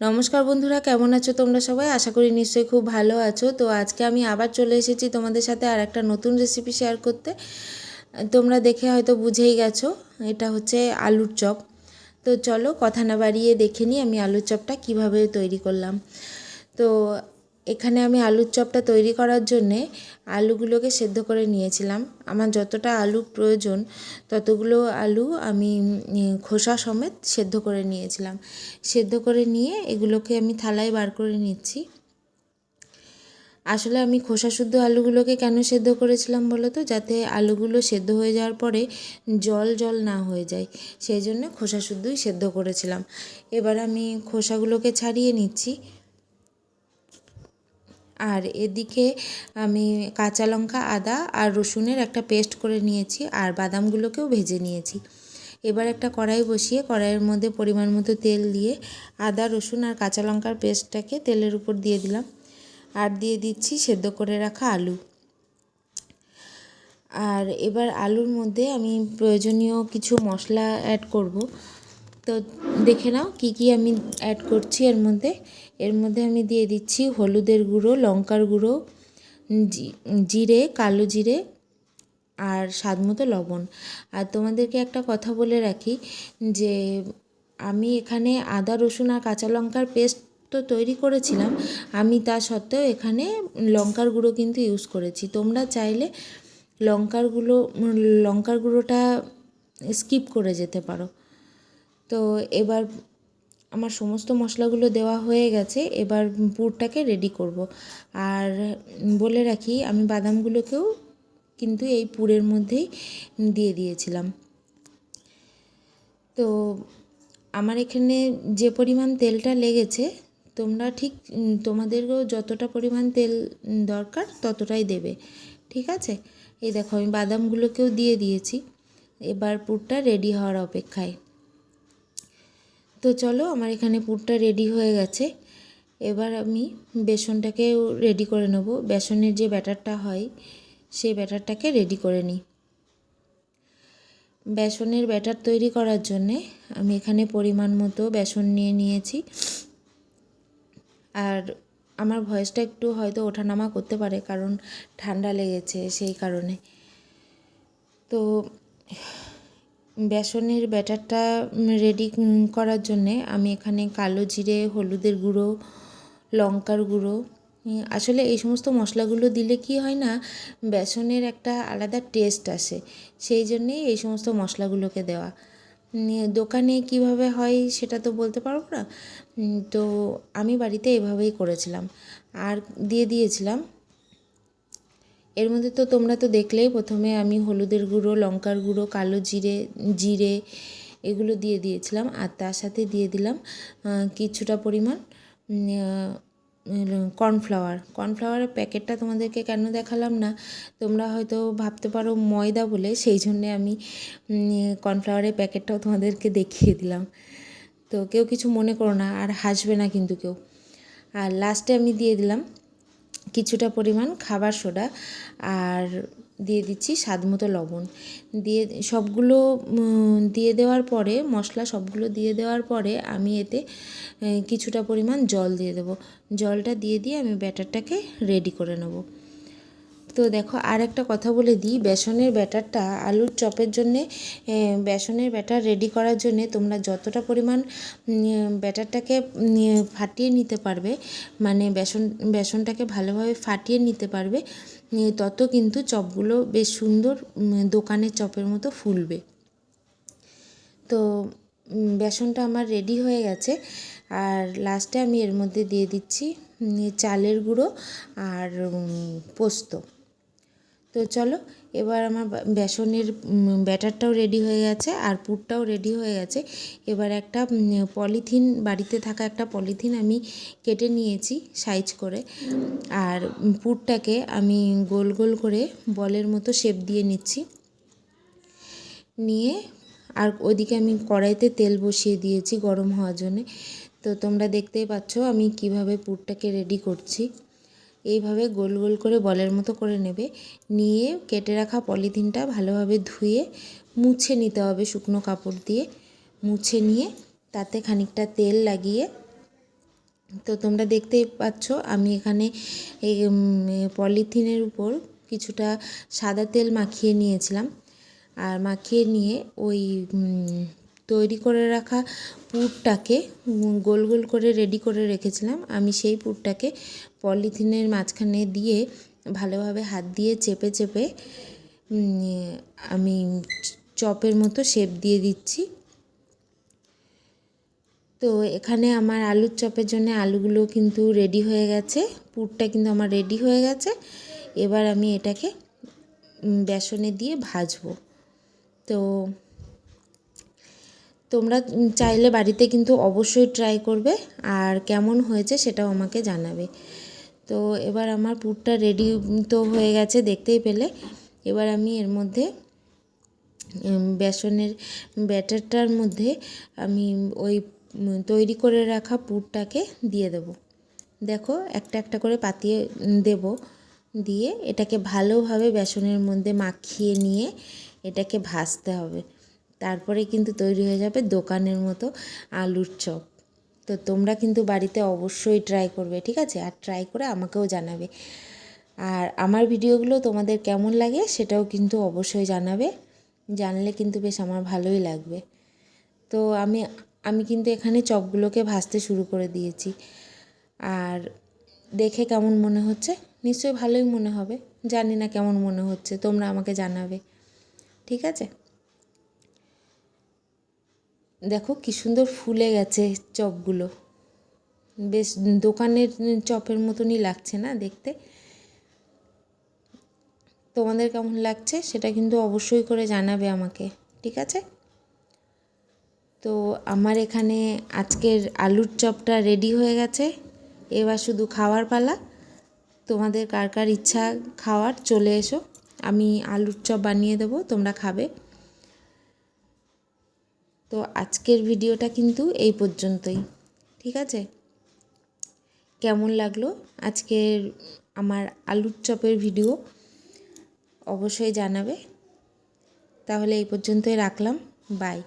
নমস্কার বন্ধুরা, কেমন আছো তোমরা সবাই? আশা করি নিশ্চয়ই খুব ভালো আছো। তো আজকে আমি আবার চলে এসেছি তোমাদের সাথে আর একটা নতুন রেসিপি শেয়ার করতে। তোমরা দেখে হয়তো বুঝেই গেছো, এটা হচ্ছে আলুর চপ। তো চলো কথা না বাড়িয়ে দেখে নিই আমি আলুর চপটা কিভাবে তৈরি করলাম। তো এখানে আমি আলুর চপটা তৈরি করার জন্যে আলুগুলোকে সেদ্ধ করে নিয়েছিলাম। আমার যতটা আলু প্রয়োজন ততগুলো আলু আমি খোসা সমেত সেদ্ধ করে নিয়েছিলাম। সেদ্ধ করে নিয়ে এগুলোকে আমি থালায় বার করে নিচ্ছি। আসলে আমি খোসা শুদ্ধ আলুগুলোকে কেন সেদ্ধ করেছিলাম বলো তো, যাতে আলুগুলো সেদ্ধ হয়ে যাওয়ার পরে জল জল না হয়ে যায়, সেই জন্য খোসা শুদ্ধই সেদ্ধ করেছিলাম। এবার আমি খোসাগুলোকে ছাড়িয়ে নিচ্ছি। আর এদিকে আমি কাঁচা লঙ্কা, আদা আর রসুনের একটা পেস্ট করে নিয়েছি, আর বাদামগুলোকেও ভেজে নিয়েছি। এবার একটা কড়াই বসিয়ে কড়াইয়ের মধ্যে পরিমাণ মতো তেল দিয়ে আদা, রসুন আর কাঁচা লঙ্কার পেস্টটাকে তেলের উপর দিয়ে দিলাম। আর দিয়ে দিচ্ছি সেদ্ধ করে রাখা আলু। আর এবার আলুর মধ্যে আমি প্রয়োজনীয় কিছু মশলা অ্যাড করব। তো দেখে নাও কি কি আমি অ্যাড করছি এর মধ্যে আমি দিয়ে দিচ্ছি হলুদের গুঁড়ো, লঙ্কার গুঁড়ো, জিরে, কালো জিরে আর স্বাদ মতো লবণ। আর তোমাদেরকে একটা কথা বলে রাখি যে আমি এখানে আদা, রসুন আর কাঁচা লঙ্কার পেস্ট তো তৈরি করেছিলাম, আমি তা সত্ত্বেও এখানে লঙ্কার গুঁড়ো কিন্তু ইউজ করেছি। তোমরা চাইলে লঙ্কার গুঁড়োটা স্কিপ করে যেতে পারো। তো এবার আমার সমস্ত মশলাগুলো দেওয়া হয়ে গেছে, এবার পুরটাকে রেডি করব। আর বলে রাখি আমি বাদামগুলোকেও কিন্তু এই পুরের মধ্যেই দিয়ে দিয়েছিলাম। তো আমার এখানে যে পরিমাণ তেলটা লেগেছে, তোমরা ঠিক তোমাদেরও যতটা পরিমাণ তেল দরকার ততটাই দেবে, ঠিক আছে? এই দেখো আমি বাদামগুলোকেও দিয়ে দিয়েছি, এবার পুরটা রেডি হওয়ার অপেক্ষায়। তো চলো আমার এখানে পুরটা রেডি হয়ে গেছে। এবার আমি বেসনটাকেও রেডি করে নেব। বেসনের যে ব্যাটারটা হয় সেই ব্যাটারটাকে রেডি করে নিই। বেসনের ব্যাটার তৈরি করার জন্যে আমি এখানে পরিমাণ মতো বেসন নিয়ে নিয়েছি। আর আমার ভয়েসটা একটু হয়তো ওঠানামা করতে পারে, কারণ ঠান্ডা লেগেছে সেই কারণে। তো বেসনের ব্যাটারটা রেডি করার জন্যে আমি এখানে কালো জিরে, হলুদের গুঁড়ো, লঙ্কার গুঁড়ো, আসলে এই সমস্ত মশলাগুলো দিলে কি হয় না, বেসনের একটা আলাদা টেস্ট আসে, সেই জন্যেই এই সমস্ত মশলাগুলোকে দেওয়া। দোকানে কিভাবে হয় সেটা তো বলতে পারবো না, তো আমি বাড়িতে এভাবেই করেছিলাম। আর দিয়ে দিয়েছিলাম এর মধ্যে, তো তোমরা তো দেখলেই, প্রথমে আমি হলুদের গুঁড়ো, লঙ্কার গুঁড়ো, কালো জিরে এগুলো দিয়ে দিয়েছিলাম। আর তার সাথে দিয়ে দিলাম কিছুটা পরিমাণ কর্নফ্লাওয়ারের প্যাকেটটা তোমাদেরকে কেন দেখালাম না, তোমরা হয়তো ভাবতে পারো ময়দা বলে, সেই জন্যে আমি কর্নফ্লাওয়ারের প্যাকেটটাও তোমাদেরকে দেখিয়ে দিলাম। তো কেউ কিছু মনে করো না, আর হাসবে না কিন্তু কেউ। আর লাস্টে আমি দিয়ে দিলাম কিছুটা পরিমাণ খাবার সোডা, আর দিয়ে দিচ্ছি স্বাদ মতো লবণ। দিয়ে সবগুলো দিয়ে দেওয়ার পরে, মশলা সবগুলো দিয়ে দেওয়ার পরে আমি এতে কিছুটা পরিমাণ জল দিয়ে দেবো। জলটা দিয়ে আমি ব্যাটারটাকে রেডি করে নেব। তো দেখো আর একটা কথা বলে দিই, বেসনের ব্যাটারটা আলুর চপের জন্যে, বেসনের ব্যাটার রেডি করার জন্যে তোমরা যতটা পরিমাণ ব্যাটারটাকে ফাটিয়ে নিতে পারবে, মানে বেসনটাকে ভালোভাবে ফাটিয়ে নিতে পারবে, তত কিন্তু চপগুলো বেশ সুন্দর দোকানের চপের মতো ফুলবে। তো বেসনটা আমার রেডি হয়ে গেছে। আর লাস্টে আমি এর মধ্যে দিয়ে দিচ্ছি চালের গুঁড়ো আর পোস্ত। তো চলো এবার আমার বেসনের ব্যাটারটাও রেডি হয়ে গেছে আর পুরটাও রেডি হয়ে গেছে। এবার একটা পলিথিন, বাড়িতে থাকা একটা পলিথিন আমি কেটে নিয়েছি সাইজ করে, আর পুরটাকে আমি গোল গোল করে বলের মতো শেপ দিয়ে নিচ্ছি। নিয়ে আর ওইদিকে আমি কড়াইতে তেল বসিয়ে দিয়েছি গরম হওয়ার জন্যে। তো তোমরা দেখতেই পাচ্ছ আমি কিভাবে পুরটাকে রেডি করছি। এইভাবে গোল গোল করে বলের মতো করে নেবে, নিয়ে কেটে রাখা পলিথিনটা ভালোভাবে ধুয়ে মুছে নিতে হবে, শুকনো কাপড় দিয়ে মুছে নিয়ে তাতে খানিকটা তেল লাগিয়ে তো তোমরা দেখতেই পাচ্ছ আমি এখানে এই পলিথিনের উপর কিছুটা সাদা তেল মাখিয়ে নিয়েছিলাম, আর মাখিয়ে নিয়ে ওই তৈরি করে রাখা পুরটাকে গোল গোল করে রেডি করে রেখেছিলাম। আমি সেই পুরটাকে পলিথিনের মাঝখানে দিয়ে ভালোভাবে হাত দিয়ে চেপে চেপে আমি চপের মতো শেপ দিয়ে দিচ্ছি। তো এখানে আমার আলুর চপের জন্য আলুগুলো কিন্তু রেডি হয়ে গেছে, পুরটা কিন্তু আমার রেডি হয়ে গেছে। এবার আমি এটাকে বেসনে দিয়ে ভাজবো। তো তোমরা চাইলে বাড়িতে কিন্তু অবশ্যই ট্রাই করবে, আর কেমন হয়েছে সেটাও আমাকে জানাবে। তো এবার আমার পুরটা রেডি তো হয়ে গেছে, দেখতেই পেলে। এবার আমি এর মধ্যে বেসনের ব্যাটারটার মধ্যে আমি ওই তৈরি করে রাখা পুরটাকে দিয়ে দেব। দেখো একটা একটা করে পাতিয়ে দেব, দিয়ে এটাকে ভালোভাবে বেসনের মধ্যে মাখিয়ে নিয়ে এটাকে ভাজতে হবে। তারপরে কিন্তু তৈরি হয়ে যাবে দোকানের মতো আলুর চপ। তো তোমরা কিন্তু বাড়িতে অবশ্যই ট্রাই করবে, ঠিক আছে? আর ট্রাই করে আমাকেও জানাবে। আর আমার ভিডিওগুলো তোমাদের কেমন লাগে সেটাও কিন্তু অবশ্যই জানাবে, জানলে কিন্তু বেশ আমার ভালোই লাগবে। তো আমি কিন্তু এখানে চপগুলোকে ভাজতে শুরু করে দিয়েছি। আর দেখে কেমন মনে হচ্ছে? নিশ্চয়ই ভালোই মনে হবে, জানি না কেমন মনে হচ্ছে, তোমরা আমাকে জানাবে, ঠিক আছে? দেখো কি সুন্দর ফুলে গেছে চপগুলো, বেশ দোকানের চপের মতনই লাগছে না দেখতে? তোমাদের কেমন লাগছে সেটা কিন্তু অবশ্যই করে জানাবে আমাকে, ঠিক আছে? তো আমার এখানে আজকের আলুর চপটা রেডি হয়ে গেছে, এবার শুধু খাওয়ার পালা। তোমাদের কার কার ইচ্ছা খাওয়ার চলে এসো, আমি আলুর চপ বানিয়ে দেবো, তোমরা খাবে। তো আজকের ভিডিওটা কিন্তু এই পর্যন্তই, ঠিক আছে? কেমন লাগলো আজকের আমার আলুর চপের ভিডিও অবশ্যই জানাবে। তাহলে এই পর্যন্তই রাখলাম, বাই।